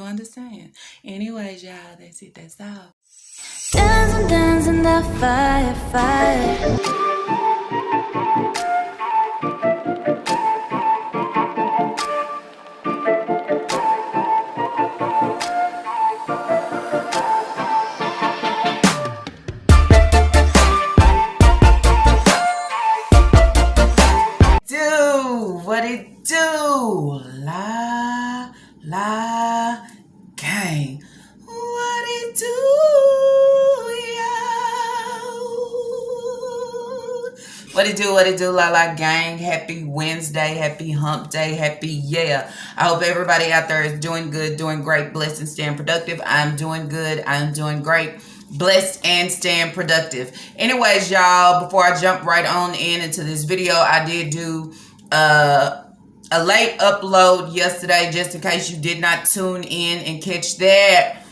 understand? Anyways, y'all, that's it. That's all. Dancing, dancing, the fire, fire. What it do? La gang. What it do, yo? What it do, la gang. Happy Wednesday, happy hump day, happy yeah. I hope everybody out there is doing good, doing great, blessed and staying productive. I'm doing good, I'm doing great, blessed and staying productive. Anyways, y'all, before I jump right on into this video, I did do a late upload yesterday, just in case you did not tune in and catch that.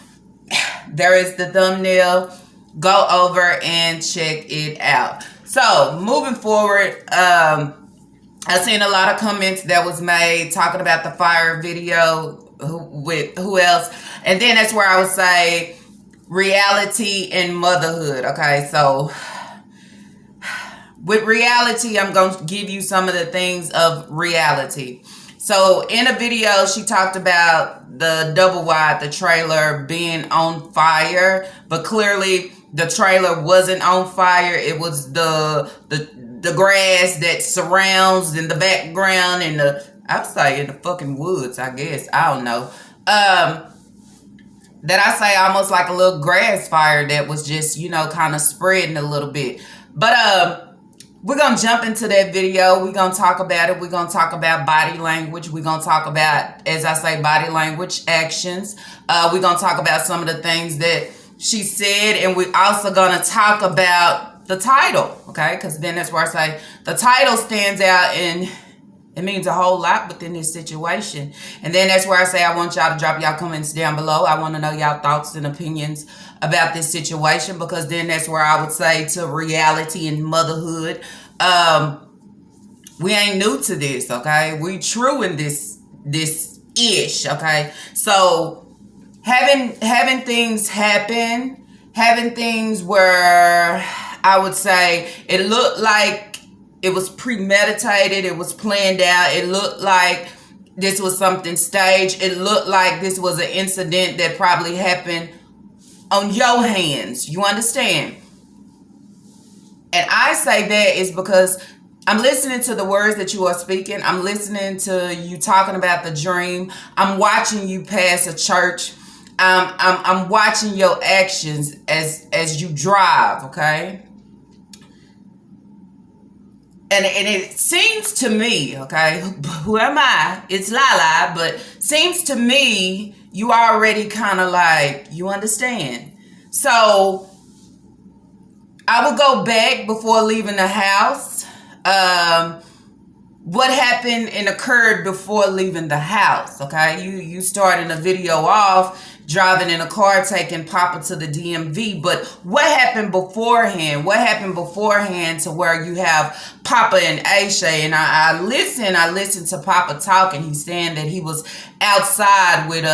There is the thumbnail. Go over and check it out. So moving forward, I've seen a lot of comments that was made talking about the fire video with who else, and then that's where I would say reality and motherhood. Okay, so with reality, I'm going to give you some of the things of reality. So in a video, she talked about the double wide, the trailer being on fire, but clearly the trailer wasn't on fire. It was the grass that surrounds in the background and I would say in the fucking woods, I guess. I don't know. That I say almost like a little grass fire that was just, kind of spreading a little bit. But we're going to jump into that video. We're going to talk about it. We're going to talk about body language. We're going to talk about, as I say, body language actions. We're going to talk about some of the things that she said. And we're also going to talk about the title, okay? Because then that's where I say the title stands out and it means a whole lot within this situation. And then that's where I say I want y'all to drop y'all comments down below. I want to know y'all thoughts and opinions about this situation, because then that's where I would say to reality and motherhood. We ain't new to this, okay? We true in this ish, okay? So having things happen, having things where I would say it looked like it was premeditated, it was planned out, it looked like this was something staged, it looked like this was an incident that probably happened on your hands. You understand? And I say that is because I'm listening to the words that you are speaking. I'm listening to you talking about the dream. I'm watching you pass a church. I'm watching your actions as you drive, okay? And it seems to me, okay, who am I? It's Lala, but seems to me you already kind of like, you understand. So I would go back before leaving the house. What happened and occurred before leaving the house, okay? You started a video off driving in a car, taking Papa to the DMV. But what happened beforehand? What happened beforehand to where you have Papa and Aisha? And I listened to Papa talking. He's saying that he was outside with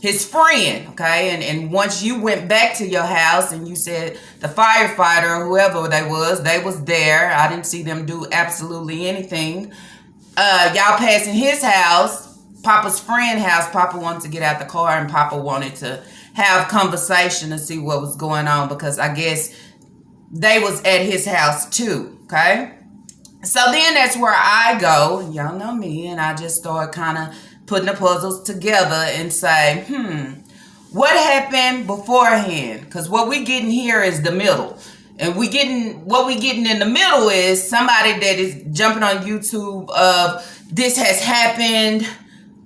his friend, okay? And once you went back to your house and you said the firefighter or whoever they was there. I didn't see them do absolutely anything. Y'all passing his house, Papa's friend house. Papa wanted to get out the car and Papa wanted to have conversation to see what was going on, because I guess they was at his house too, okay? So then that's where I go, and y'all know me, and I just start kind of putting the puzzles together and say, what happened beforehand? Because what we getting here is the middle. And what we getting in the middle is somebody that is jumping on YouTube of this has happened.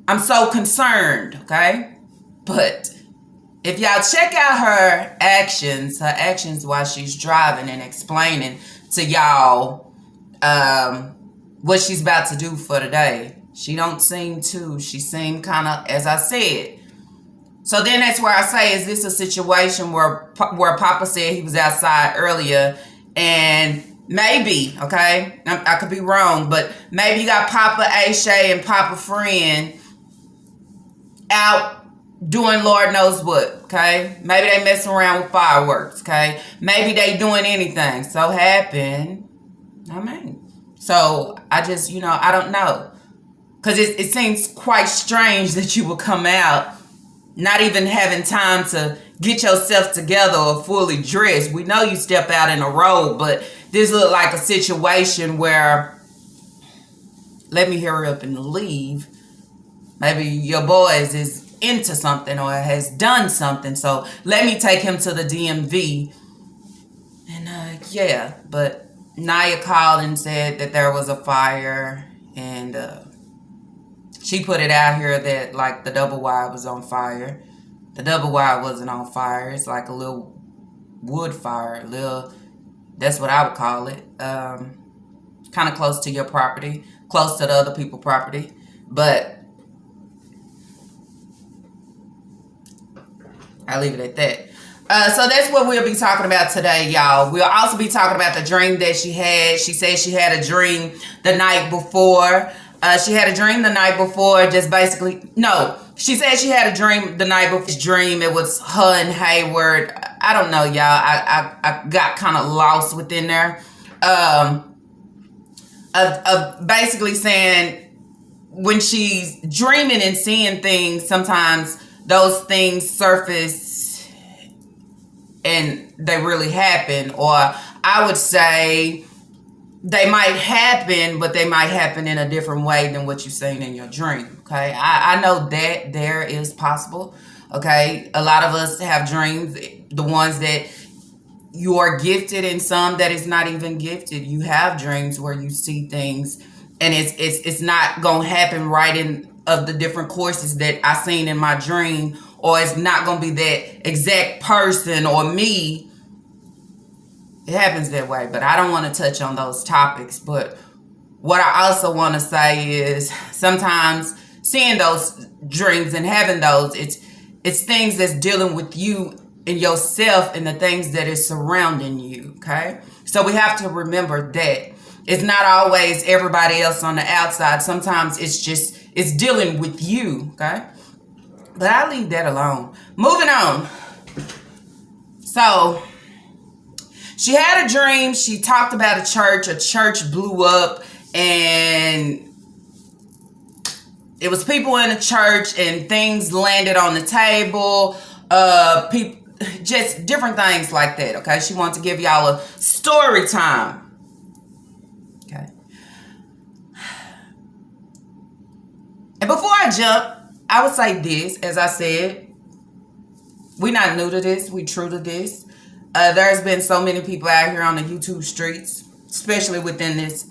I'm so concerned, okay? But if y'all check out her actions while she's driving and explaining to y'all what she's about to do for the day, she don't seem to. She seemed kind of, as I said. So then that's where I say, is this a situation where Papa said he was outside earlier, and maybe, okay, I could be wrong, but maybe you got Papa Aisha and Papa friend out doing Lord knows what, okay? Maybe they messing around with fireworks, okay? Maybe they doing anything. So happen. I mean. So I just, I don't know. Because it seems quite strange that you would come out not even having time to get yourself together or fully dressed. We know you step out in a robe, but this looked like a situation where, let me hurry up and leave. Maybe your boys is into something or has done something, so let me take him to the DMV. And yeah, but Naya called and said that there was a fire, and she put it out here that like the double wide was on fire. The double wide wasn't on fire. It's like a little wood fire, that's what I would call it. Kind of close to your property, close to the other people's property, but I'll leave it at that. So that's what we'll be talking about today, y'all. We'll also be talking about the dream that she had. She said she had a dream the night before. She had a dream the night before, just basically, no. She said she had a dream the night before. This dream, it was her and Hayward. I don't know, y'all. I got kind of lost within there. Of basically saying when she's dreaming and seeing things, sometimes those things surface and they really happen. Or I would say they might happen, but they might happen in a different way than what you've seen in your dream. Okay, I know that there is possible. Okay, a lot of us have dreams, the ones that you are gifted and some that is not even gifted. You have dreams where you see things and it's not gonna happen right in of the different courses that I seen in my dream, or it's not gonna be that exact person or me. It happens that way, but I don't want to touch on those topics. But what I also want to say is sometimes seeing those dreams and having those, it's things that's dealing with you and yourself and the things that is surrounding you, okay? So we have to remember that it's not always everybody else on the outside. Sometimes it's dealing with you, okay? But I'll leave that alone. Moving on. So she had a dream. She talked about a church blew up, and it was people in the church and things landed on the table. People, just different things like that, okay? She wanted to give y'all a story time. Okay. And before I jump, I would say this, as I said, we're not new to this, we true to this. There's been so many people out here on the YouTube streets, especially within this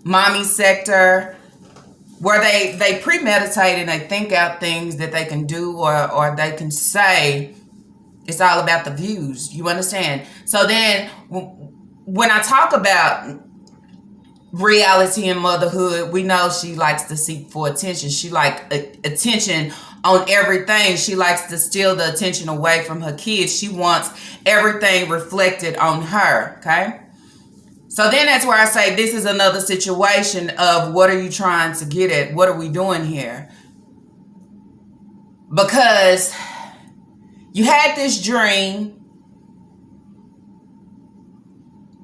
mommy sector, where they premeditate and they think out things that they can do or they can say. It's all about the views. You understand? So then when I talk about reality and motherhood, we know she likes to seek for attention. She like attention on everything. She likes to steal the attention away from her kids. She wants everything reflected on her, okay? So then that's where I say this is another situation of what are you trying to get at? What are we doing here? Because you had this dream.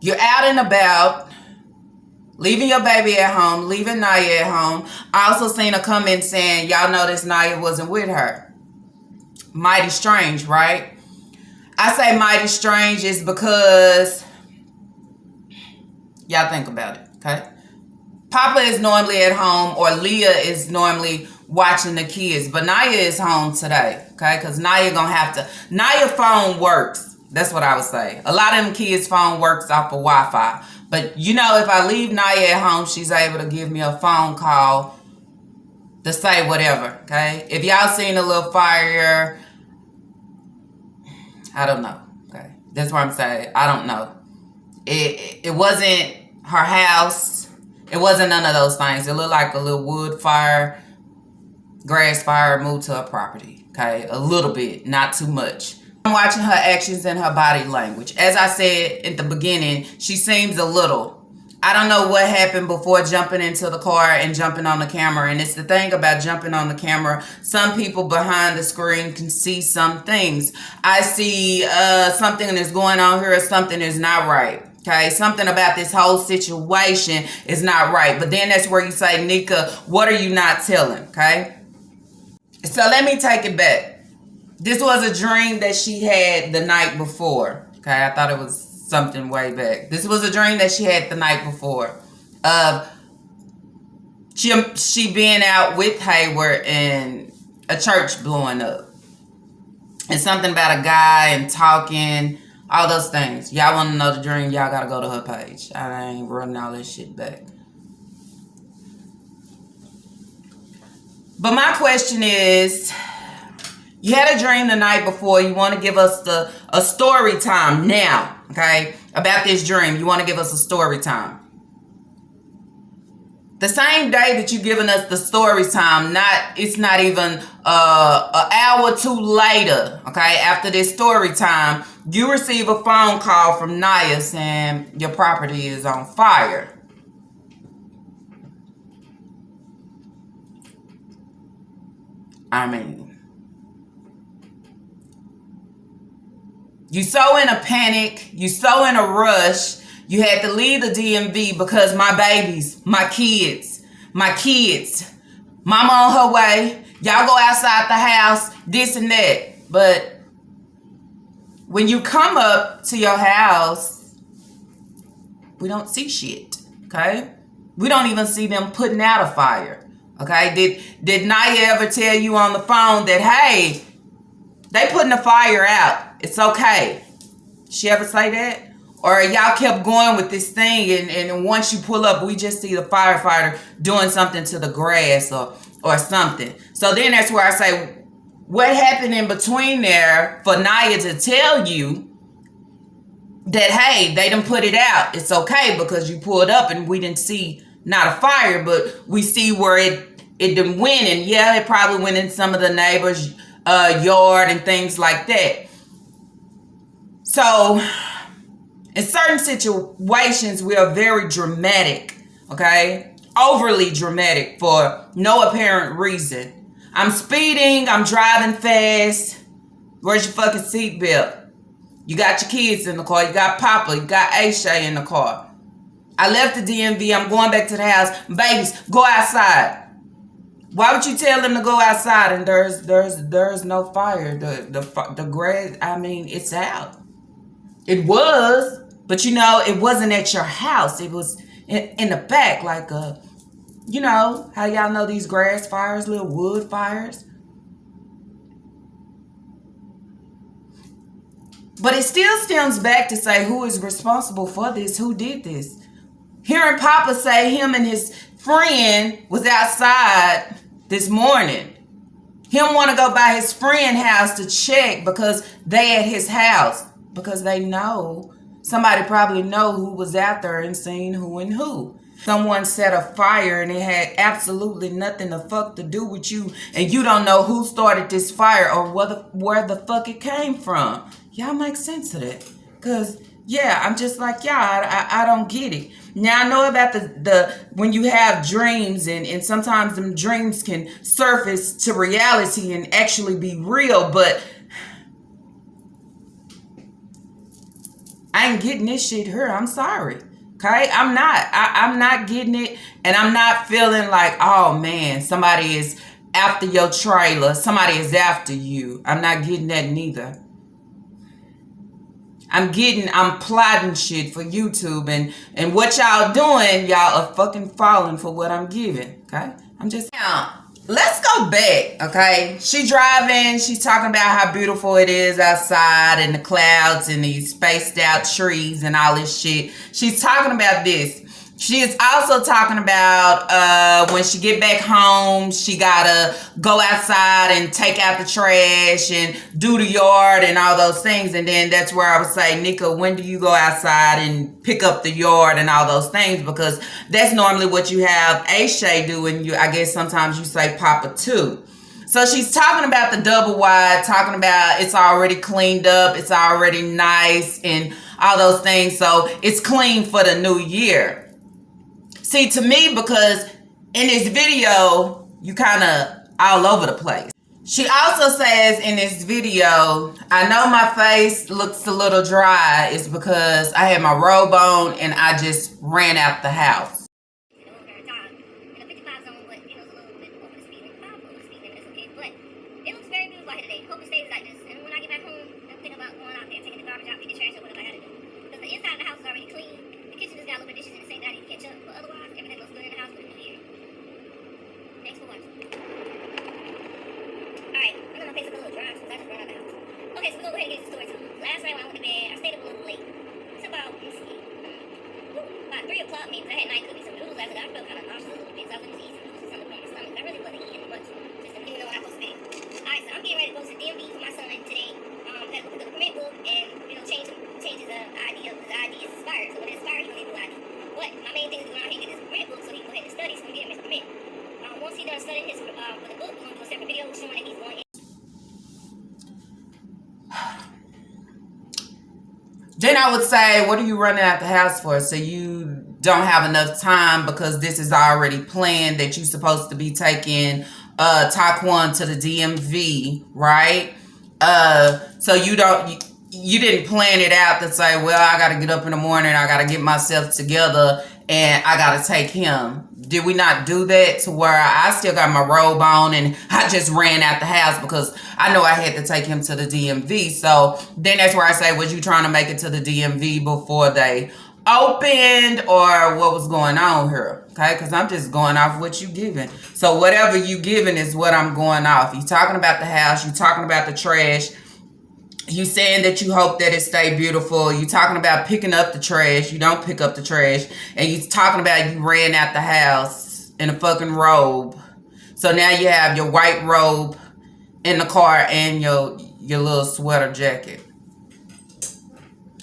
You're out and about, leaving your baby at home, leaving Naya at home. I also seen a comment saying, y'all noticed Naya wasn't with her. Mighty strange, right? I say mighty strange is because, y'all think about it, okay? Papa is normally at home, or Leah is normally watching the kids, but Naya is home today, okay? Because Naya gonna have to, Naya phone works. That's what I would say. A lot of them kids' phone works off of Wi-Fi. But you know, if I leave Naya at home, she's able to give me a phone call to say whatever, okay? If y'all seen a little fire, I don't know, okay? That's what I'm saying. I don't know. It wasn't her house. It wasn't none of those things. It looked like a little wood fire, grass fire moved to her property, okay? A little bit, not too much. I'm watching her actions and her body language. As I said at the beginning, she seems a little. I don't know what happened before jumping into the car and jumping on the camera. And it's the thing about jumping on the camera. Some people behind the screen can see some things. I see something that's going on here, something is not right. Okay, something about this whole situation is not right. But then that's where you say, Nika, what are you not telling? Okay, so let me take it back. This was a dream that she had the night before. Okay, I thought it was something way back. This was a dream that she had the night before of she being out with Hayward and a church blowing up. And something about a guy and talking, all those things. Y'all want to know the dream, y'all got to go to her page. I ain't running all this shit back. But my question is, you had a dream the night before. You want to give us a story time now, okay, about this dream. You want to give us a story time. The same day that you're giving us the story time, it's not even an hour or two later, okay, after this story time, you receive a phone call from Naya saying your property is on fire. I mean, you so in a panic, you so in a rush, you had to leave the DMV because my babies, my kids, mama on her way, y'all go outside the house, this and that. But when you come up to your house, we don't see shit, okay? We don't even see them putting out a fire, okay? Did Naya ever tell you on the phone that, hey, they putting a fire out, it's okay? She ever say that? Or y'all kept going with this thing and once you pull up, we just see the firefighter doing something to the grass or something. So then that's where I say, what happened in between there for Naya to tell you that, hey, they done put it out. It's okay because you pulled up and we didn't see not a fire, but we see where it done went. And yeah, it probably went in some of the neighbors' yard and things like that. So in certain situations, we are very dramatic, okay? Overly dramatic for no apparent reason. I'm speeding, I'm driving fast. Where's your fucking seatbelt? You got your kids in the car, you got Papa, you got Aisha in the car. I left the DMV, I'm going back to the house. Babies, go outside. Why would you tell them to go outside and there's no fire? The grass, I mean, it's out. It was, but you know, it wasn't at your house. It was in the back, like you know, how y'all know these grass fires, little wood fires. But it still stems back to say who is responsible for this, who did this. Hearing Papa say him and his friend was outside this morning. Him want to go by his friend's house to check because they at his house. Because they know, somebody probably know who was out there and seen who and who. Someone set a fire and it had absolutely nothing to fuck to do with you. And you don't know who started this fire or where the fuck it came from. Y'all make sense of that. Because, yeah, I'm just like, y'all, I don't get it. Now, I know about the when you have dreams and sometimes them dreams can surface to reality and actually be real. But I ain't getting this shit here. I'm sorry. Okay? I'm not getting it. And I'm not feeling like, oh man, somebody is after your trailer. Somebody is after you. I'm not getting that neither. I'm plotting shit for YouTube and what y'all doing, y'all are fucking falling for what I'm giving. Okay? I'm just now. Let's go back, okay? She driving, she's talking about how beautiful it is outside and the clouds and these spaced out trees and all this shit. She's talking about this. She is also talking about when she get back home, she gotta go outside and take out the trash and do the yard and all those things. And then that's where I would say, Nika, when do you go outside and pick up the yard and all those things? Because that's normally what you have Aisha do, and I guess sometimes you say Papa too. So she's talking about the double wide, talking about it's already cleaned up, it's already nice and all those things. So it's clean for the new year. See, to me, because in this video, you kind of all over the place. She also says in this video, I know my face looks a little dry. It's because I had my robe on and I just ran out the house. Then I would say, what are you running out the house for? So you don't have enough time because this is already planned that you're supposed to be taking Taquan to the DMV, right? So you didn't plan it out to say, well, I got to get up in the morning, I got to get myself together, and I got to take him. Did we not do that to where I still got my robe on and I just ran out the house because I know I had to take him to the DMV? So then that's where I say, was you trying to make it to the DMV before they opened, or what was going on here? Okay, because I'm just going off what you giving. So whatever you giving is what I'm going off. You talking about the house, you talking about the trash, you saying that you hope that it stay beautiful. You talking about picking up the trash. You don't pick up the trash. And you talking about you ran out the house in a fucking robe. So now you have your white robe in the car and your little sweater jacket.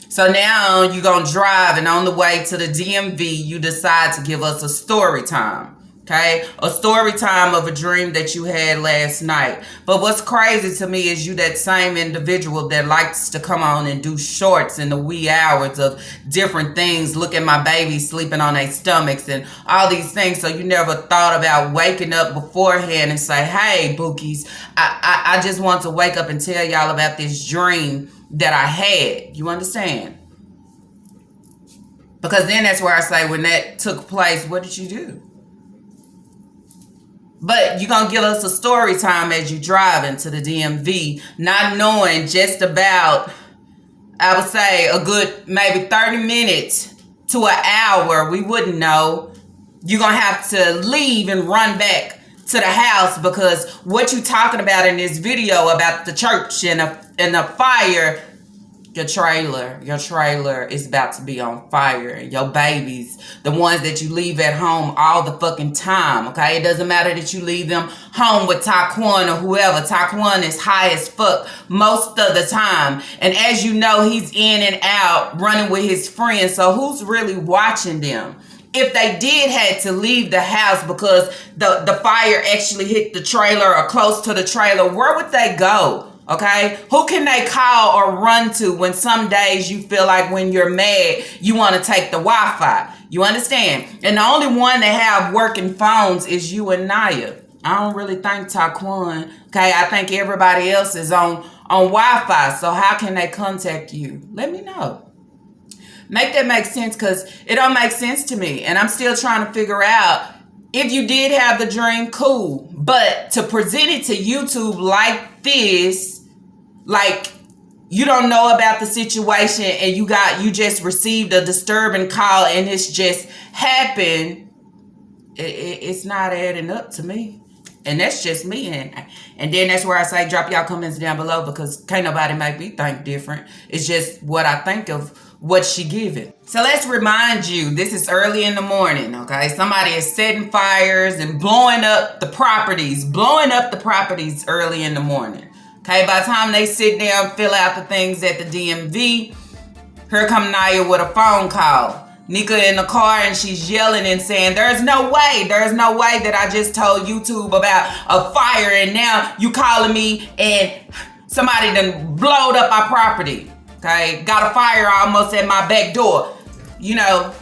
So now you're going to drive, and on the way to the DMV, you decide to give us a story time. Okay, a story time of a dream that you had last night. But what's crazy to me is you that same individual that likes to come on and do shorts in the wee hours of different things. Look at my baby sleeping on their stomachs and all these things. So you never thought about waking up beforehand and say, hey, Bookies, I just want to wake up and tell y'all about this dream that I had. You understand? Because then that's where I say, when that took place, what did you do? But you're going to give us a story time as you driving to the DMV, not knowing just about, I would say, a good maybe 30 minutes to an hour. We wouldn't know. You're going to have to leave and run back to the house because what you talking about in this video about the church and the fire, your trailer is about to be on fire. And your babies, the ones that you leave at home all the fucking time, okay? It doesn't matter that you leave them home with Taquan or whoever. Taquan is high as fuck most of the time. And as you know, he's in and out running with his friends. So who's really watching them? If they did had to leave the house because the fire actually hit the trailer or close to the trailer, where would they go? Okay, who can they call or run to when some days you feel like when you're mad, you want to take the Wi-Fi? You understand? And the only one that have working phones is you and Naya. I don't really think Taquan. Okay, I think everybody else is on Wi-Fi. So how can they contact you? Let me know. Make that make sense, because it don't make sense to me. And I'm still trying to figure out, if you did have the dream, cool. But to present it to YouTube like this, like you don't know about the situation and you just received a disturbing call and it's just happened, it's not adding up to me. And that's just me. And then that's where I say, drop y'all comments down below, because can't nobody make me think different. It's just what I think of what she giving. So let's remind you, this is early in the morning, okay? Somebody is setting fires and blowing up the properties early in the morning. Okay, by the time they sit down, fill out the things at the DMV, here come Naya with a phone call. Nika in the car and she's yelling and saying, there's no way that I just told YouTube about a fire and now you calling me and somebody done blowed up my property. Okay, got a fire almost at my back door. You know,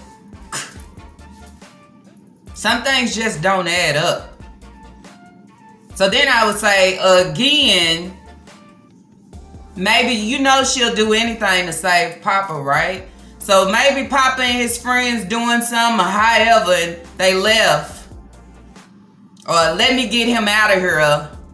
Some things just don't add up. So then I would say, again, maybe you know she'll do anything to save Papa, right? So maybe Papa and his friends doing something or however, and they left. Or let me get him out of here.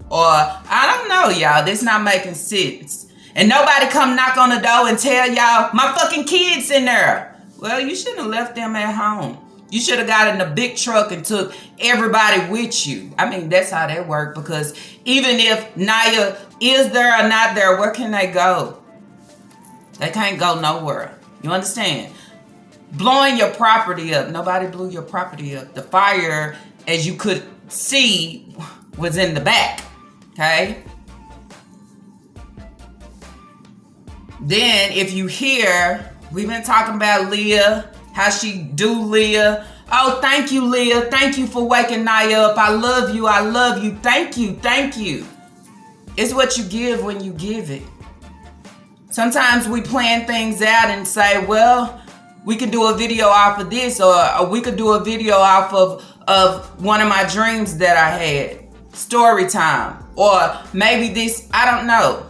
Or I don't know, y'all. This not making sense. And nobody come knock on the door and tell y'all, my fucking kids in there. Well, you shouldn't have left them at home. You should have got in a big truck and took everybody with you. I mean, that's how that worked, because even if Naya is there or not there, where can they go? They can't go nowhere. You understand? Blowing your property up. Nobody blew your property up. The fire, as you could see, was in the back. Okay? Then if you hear, we've been talking about Leah, how she do Leah. Oh, thank you, Leah. Thank you for waking Naya up. I love you. I love you. Thank you. Thank you. It's what you give when you give it. Sometimes we plan things out and say, well, we can do a video off of this, or we could do a video off of one of my dreams that I had. Story time. Or maybe this, I don't know.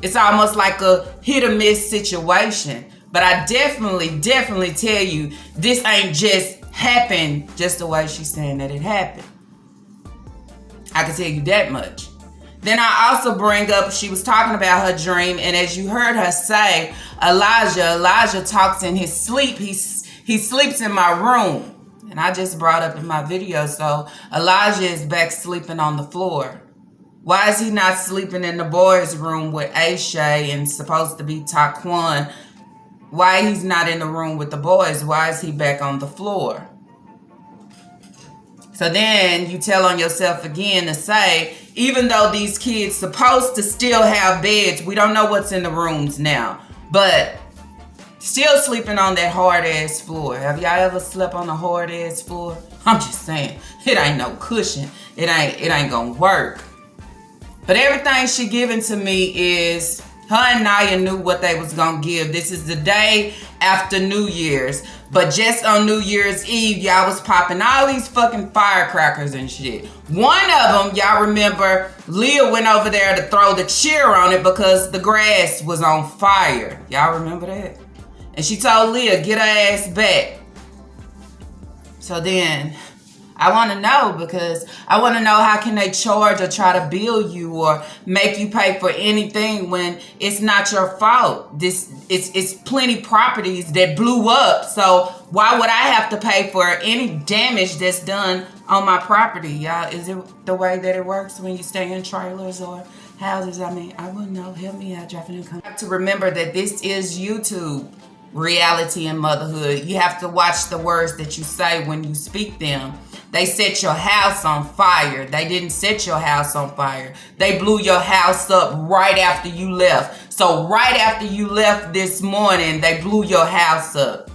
It's almost like a hit or miss situation. But I definitely tell you, this ain't just happened just the way she's saying that it happened. I can tell you that much. Then I also bring up, she was talking about her dream, and as you heard her say, Elijah talks in his sleep. He sleeps in my room. And I just brought up in my video, so Elijah is back sleeping on the floor. Why is he not sleeping in the boys' room with Aisha and supposed to be Taquan? Why he's not in the room with the boys? Why is he back on the floor? So then you tell on yourself again to say, even though these kids supposed to still have beds, we don't know what's in the rooms now, but still sleeping on that hard-ass floor. Have y'all ever slept on a hard-ass floor? I'm just saying, it ain't no cushion. It ain't gonna work. But everything she giving to me is, her and Naya knew what they was gonna give. This is the day after New Year's. But just on New Year's Eve, y'all was popping all these fucking firecrackers and shit. One of them, y'all remember, Leah went over there to throw the cheer on it because the grass was on fire. Y'all remember that? And she told Leah, get her ass back. So then, I want to know, because I want to know how can they charge or try to bill you or make you pay for anything when it's not your fault. It's plenty properties that blew up. So why would I have to pay for any damage that's done on my property, y'all? Is it the way that it works when you stay in trailers or houses? I mean, I wouldn't know. Help me out, dropping in comments. To remember that this is YouTube. Reality and motherhood. You have to watch the words that you say when you speak them. They set your house on fire. They didn't set your house on fire. They blew your house up right after you left. So right after you left this morning, they blew your house up.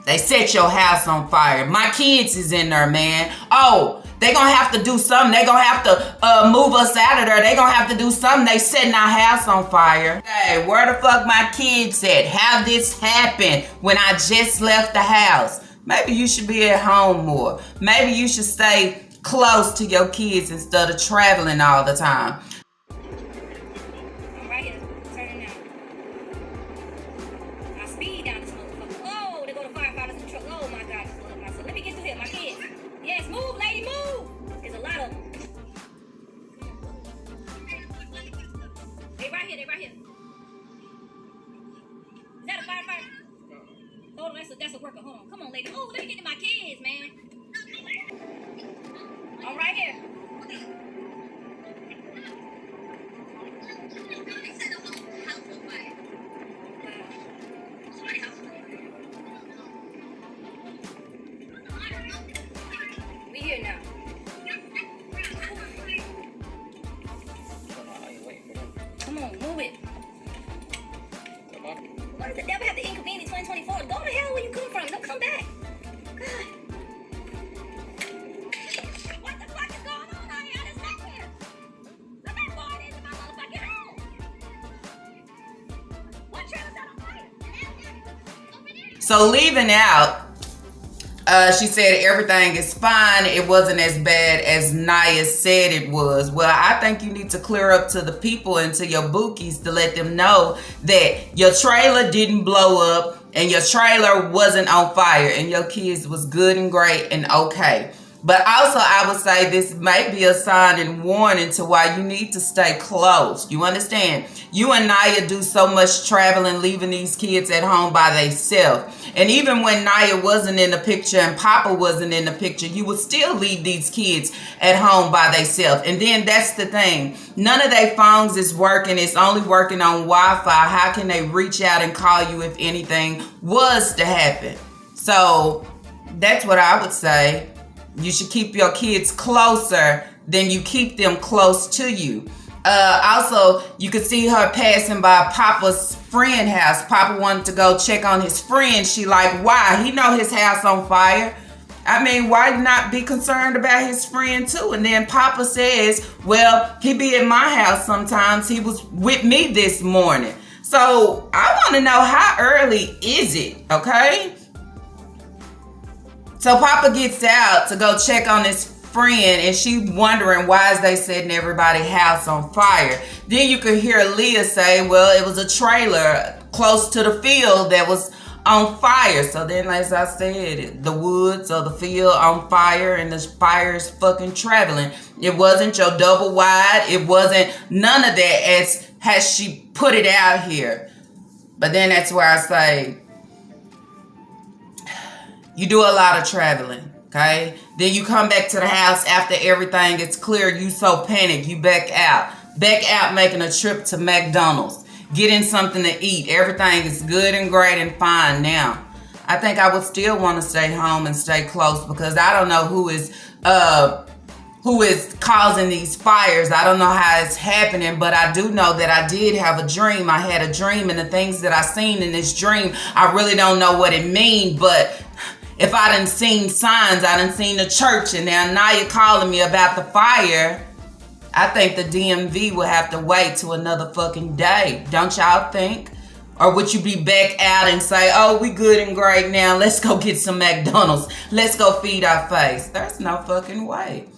They set your house on fire. My kids is in there, man. Oh, they gonna have to do something. They gonna have to move us out of there. They gonna have to do something. They setting our house on fire. Hey, where the fuck my kids at? How this happened when I just left the house? Maybe you should be at home more. Maybe you should stay close to your kids instead of traveling all the time. I'm right here. Turning now. I speed down this motherfucker. Oh, they go to firefighters in the truck. Oh my God, just love myself. Let me get through here, my kids. Yes, move, lady, move. There's a lot of them. They right here, they right here. Is that a firefighter? Hold on, that's a worker. Hold on. Come on, lady. Move. Let me get to my kids, man. I'm right here. We here now. Come on, move it. What does the devil have to inconvenience 2024? Go to hell where you come from. Don't come back. God. What the fuck is going on out here? I just got here. Look how far it is in my motherfucking home. What trailer's that on fire? So leaving out She said everything is fine. It wasn't as bad as Naya said it was. Well, I think you need to clear up to the people and to your bookies to let them know that your trailer didn't blow up and your trailer wasn't on fire and your kids was good and great and okay. But also, I would say this may be a sign and warning to why you need to stay close. You understand? You and Naya do so much traveling, leaving these kids at home by themselves. And even when Naya wasn't in the picture and Papa wasn't in the picture, you would still leave these kids at home by themselves. And then that's the thing. None of their phones is working. It's only working on Wi-Fi. How can they reach out and call you if anything was to happen? So that's what I would say. You should keep your kids closer than you keep them close to you. Also, you could see her passing by Papa's friend house. Papa wanted to go check on his friend. She like, why? He know his house on fire. I mean, why not be concerned about his friend too? And then Papa says, well, he be at my house sometimes. He was with me this morning. So I want to know, how early is it, okay? So Papa gets out to go check on his friend, and she wondering why is they setting everybody's house on fire. Then you could hear Leah say, well, it was a trailer close to the field that was on fire. So then, as I said, the woods or the field on fire, and the fire is fucking traveling. It wasn't your double wide. It wasn't none of that as she put it out here. But then that's where I say, you do a lot of traveling, okay? Then you come back to the house after everything is clear. You so panicked, you back out making a trip to McDonald's, getting something to eat. Everything is good and great and fine now. I think I would still want to stay home and stay close, because I don't know who is causing these fires. I don't know how it's happening, but I do know that I did have a dream. I had a dream, and the things that I seen in this dream, I really don't know what it means, but if I done seen signs, I done seen the church, and now you're calling me about the fire, I think the DMV will have to wait till another fucking day. Don't y'all think? Or would you be back out and say, oh, we good and great now. Let's go get some McDonald's. Let's go feed our face. There's no fucking way.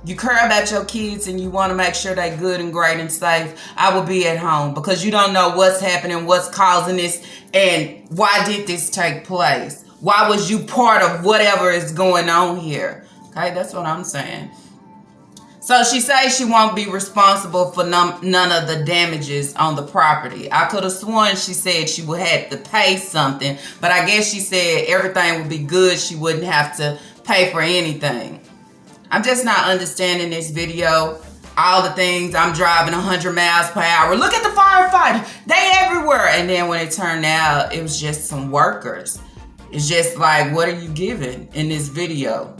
You care about your kids and you want to make sure they're good and great and safe, I will be at home, because you don't know what's happening, what's causing this, and why did this take place? Why was you part of whatever is going on here? Okay, that's what I'm saying. So she says she won't be responsible for none of the damages on the property. I could have sworn she said she would have to pay something, but I guess she said everything would be good. She wouldn't have to pay for anything. I'm just not understanding this video. All the things, I'm driving 100 miles per hour. Look at the firefighter. They everywhere. And then when it turned out, it was just some workers. It's just like, what are you giving in this video?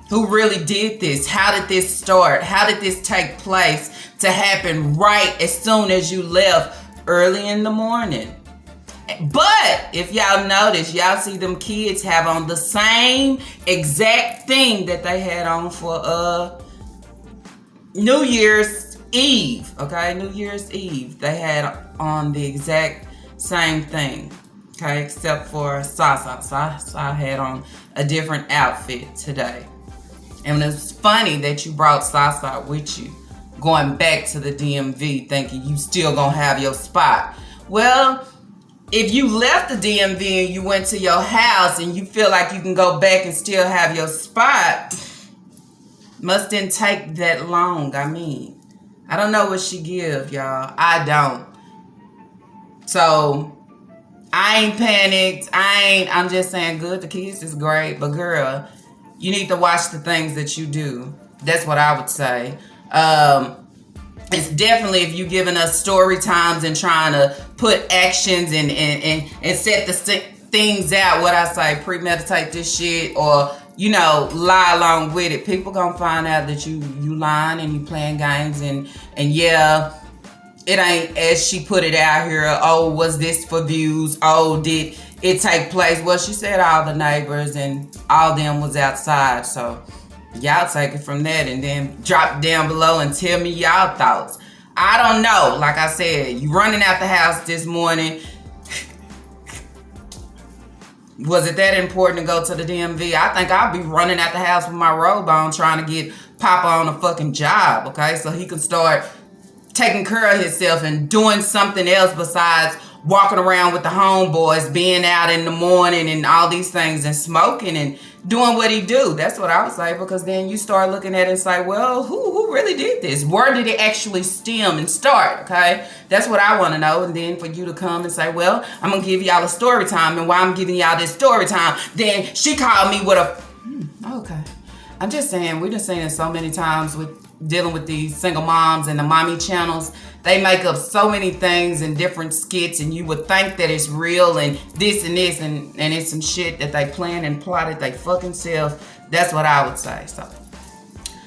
Who really did this? How did this start? How did this take place to happen right as soon as you left early in the morning? But if y'all notice, y'all see them kids have on the same exact thing that they had on for New Year's Eve. Okay, New Year's Eve. They had on the exact same thing. Okay, except for Sasa. Sasa had on a different outfit today. And it's funny that you brought Sasa with you, going back to the DMV thinking you still gonna have your spot. Well, if you left the DMV and you went to your house and you feel like you can go back and still have your spot, must didn't take that long. I mean, I don't know what she give, y'all. I don't. So I ain't panicked. I'm just saying, good, the kids is great, but girl, you need to watch the things that you do. That's what I would say. It's definitely, if you're giving us story times and trying to put actions and set the things out, what I say, premeditate this shit, or, you know, lie along with it. People gonna find out that you lying and you playing games, and yeah, it ain't as she put it out here. Oh, was this for views? Oh, did it take place? Well, she said all the neighbors and all them was outside. So y'all take it from that and then drop down below and tell me y'all thoughts. I don't know. Like I said, you running out the house this morning. Was it that important to go to the DMV? I think I'll be running out the house with my robe on trying to get Papa on a fucking job, okay? So he can start taking care of himself and doing something else besides walking around with the homeboys, being out in the morning and all these things and smoking and doing what he do. That's what I would say, because then you start looking at it and say, well, who really did this? Where did it actually stem and start, okay? That's what I want to know. And then for you to come and say, well, I'm going to give y'all a story time. And while I'm giving y'all this story time, then she called me with a... okay. I'm just saying, we've been saying it so many times with dealing with these single moms and the mommy channels. They make up so many things and different skits, and you would think that it's real and this and this, and it's some shit that they planned and plotted they fucking self. That's what I would say. So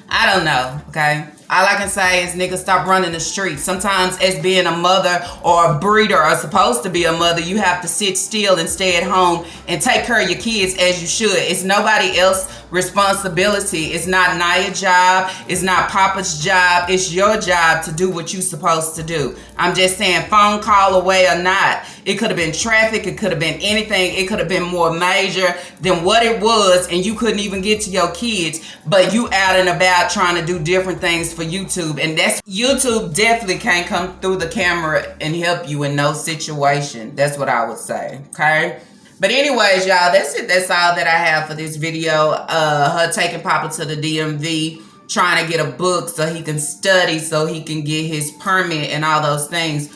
I don't know, okay? All I can say is niggas stop running the streets. Sometimes as being a mother or a breeder or supposed to be a mother, you have to sit still and stay at home and take care of your kids as you should. It's nobody else's responsibility. It's not Naya's job. It's not Papa's job. It's your job to do what you're supposed to do. I'm just saying, phone call away or not. It could have been traffic. It could have been anything. It could have been more major than what it was, and you couldn't even get to your kids, but you out and about trying to do different things for YouTube. And that's YouTube definitely can't come through the camera and help you in no situation. That's what I would say, okay? But anyways, y'all, that's it. That's all that I have for this video. Her taking Papa to the DMV, trying to get a book so he can study, so he can get his permit and all those things.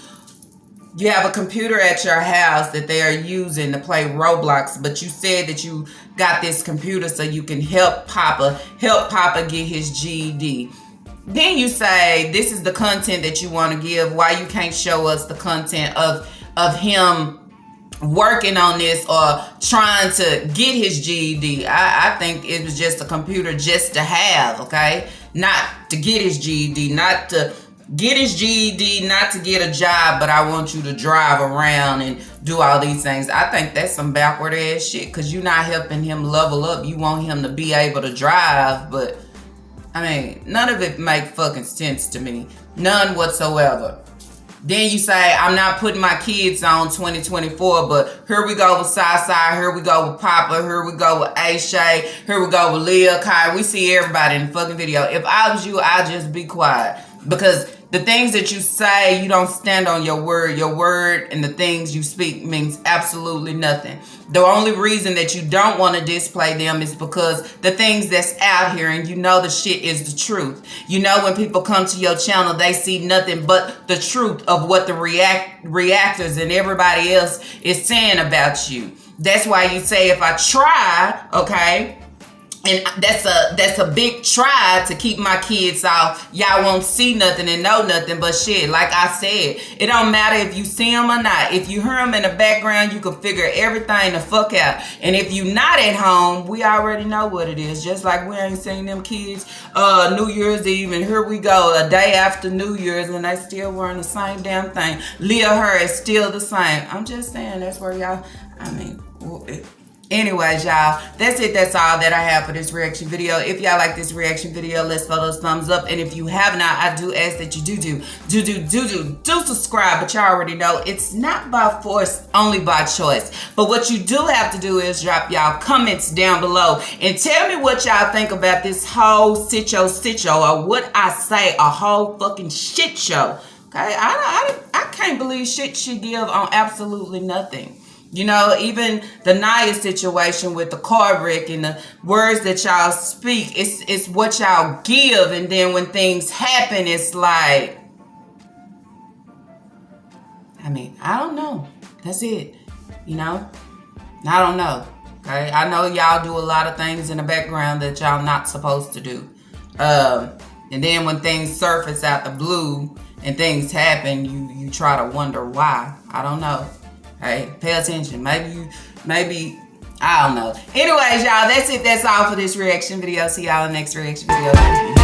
You have a computer at your house that they are using to play Roblox, but you said that you got this computer so you can help Papa get his GED. Then you say this is the content that you want to give. Why you can't show us the content of him working on this or trying to get his GED? I think it was just a computer just to have, okay? Not to get his GED, not to get his GED, not to get a job, but I want you to drive around and do all these things. I think that's some backward ass shit, because you're not helping him level up. You want him to be able to drive, but I mean, none of it make fucking sense to me. None whatsoever. Then you say, I'm not putting my kids on 2024, but here we go with Sasai, here we go with Papa, here we go with Aisha, here we go with Leah, Kai. We see everybody in the fucking video. If I was you, I'd just be quiet. Because the things that you say, you don't stand on your word. Your word and the things you speak means absolutely nothing. The only reason that you don't want to display them is because the things that's out here, and you know the shit is the truth. You know when people come to your channel, they see nothing but the truth of what the reactors and everybody else is saying about you. That's why you say, if I try, okay, and that's a big try to keep my kids off, y'all won't see nothing and know nothing but shit. Like I said, it don't matter if you see them or not. If you hear them in the background, you can figure everything the fuck out. And if you not at home, we already know what it is. Just like we ain't seen them kids New Year's Eve, and here we go a day after New Year's and they still wearing the same damn thing. Leah Her is still the same. I'm just saying, that's where y'all, I mean, anyways, y'all, that's it. That's all that I have for this reaction video. If y'all like this reaction video, let's throw those thumbs up. And if you have not, I do ask that you do subscribe. But y'all already know it's not by force, only by choice. But what you do have to do is drop y'all comments down below and tell me what y'all think about this whole sitcho, or what I say, a whole fucking shit show. Okay, I can't believe shit she give on absolutely nothing. You know, even the Naya situation with the car wreck and the words that y'all speak, it's what y'all give. And then when things happen, it's like, I mean, I don't know. That's it. You know, I don't know. Okay, I know y'all do a lot of things in the background that y'all not supposed to do. And then when things surface out the blue and things happen, you try to wonder why. I don't know. Hey, pay attention. Maybe, I don't know. Anyways, y'all, that's it. That's all for this reaction video. See y'all in the next reaction video.